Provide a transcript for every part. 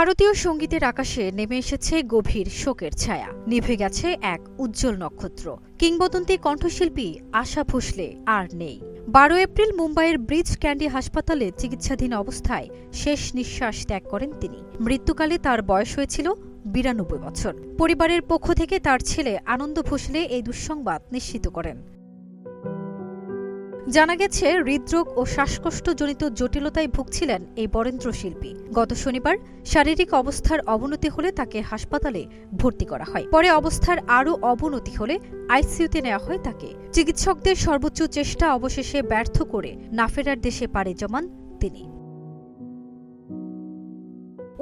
ভারতীয় সঙ্গীতের আকাশে নেমে এসেছে গভীর শোকের ছায়া। নিভে গেছে এক উজ্জ্বল নক্ষত্র। কিংবদন্তি কণ্ঠশিল্পী আশা ভোসলে আর নেই। 12 এপ্রিল মুম্বাইয়ের ব্রিজ ক্যান্ডি হাসপাতালে চিকিৎসাধীন অবস্থায় শেষ নিঃশ্বাস ত্যাগ করেন তিনি। মৃত্যুকালে তার বয়স হয়েছিল 92 বছর। পরিবারের পক্ষ থেকে তার ছেলে আনন্দ ভোসলে এই দুঃসংবাদ নিশ্চিত করেন। জানা গেছে, হৃদরোগ ও শ্বাসকষ্টজনিত জটিলতায় ভুগছিলেন এই বরেন্দ্র শিল্পী। গত শনিবার শারীরিক অবস্থার অবনতি হলে তাকে হাসপাতালে ভর্তি করা হয়। পরে অবস্থার আরও অবনতি হলে আইসিইউতে নেওয়া হয় তাকে। চিকিৎসকদের সর্বোচ্চ চেষ্টা অবশেষে ব্যর্থ করে না ফেরার দেশে পাড়ি জমান তিনি।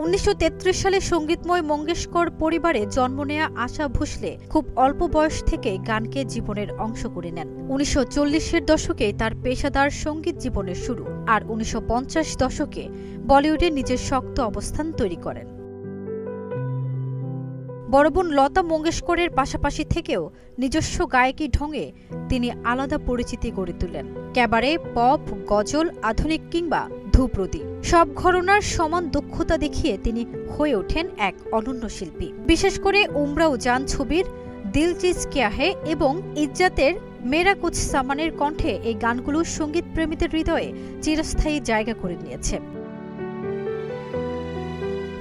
1933 সালে সঙ্গীতময় মঙ্গেশকর পরিবারে জন্ম নেয়া আশা ভোসলে খুব অল্প বয়স থেকে গানকে জীবনের অংশ করে নেন। 1940-এর দশকে তার পেশাদার সঙ্গীত জীবনের শুরু, আর 1950 দশকে বলিউডে নিজের শক্ত অবস্থান তৈরি করেন। বড় বোন লতা মঙ্গেশকরের পাশাপাশি থেকেও নিজস্ব গায়কী ঢঙে তিনি আলাদা পরিচিতি গড়ে তোলেন। ক্যাবারে, পপ, গজল, আধুনিক কিংবা ধ্রুপদী সব ঘরানার সমান দক্ষতা দেখিয়ে তিনি হয়ে ওঠেন এক অনন্য শিল্পী। বিশেষ করে উমরাও জান ছবির দিল চিজ কিয়া হে এবং ইজ্জাতের মেরা কুছ সামানের কণ্ঠে এই গানগুলো সঙ্গীত প্রেমীদের হৃদয়ে চিরস্থায়ী জায়গা করে নিয়েছে।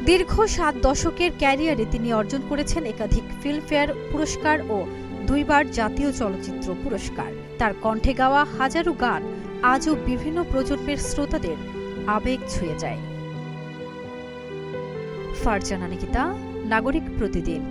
দীর্ঘ 7 দশকের ক্যারিয়ারে তিনি অর্জন করেছেন একাধিক ফিল্মফেয়ার পুরস্কার ও 2 বার জাতীয় চলচ্চিত্র পুরস্কার। তার কণ্ঠে গাওয়া হাজারো গান আজও বিভিন্ন প্রজন্মের শ্রোতাদের আবেগ ছুঁয়ে যায়। ফারজানা নিকিতা, নাগরিক প্রতিদিন।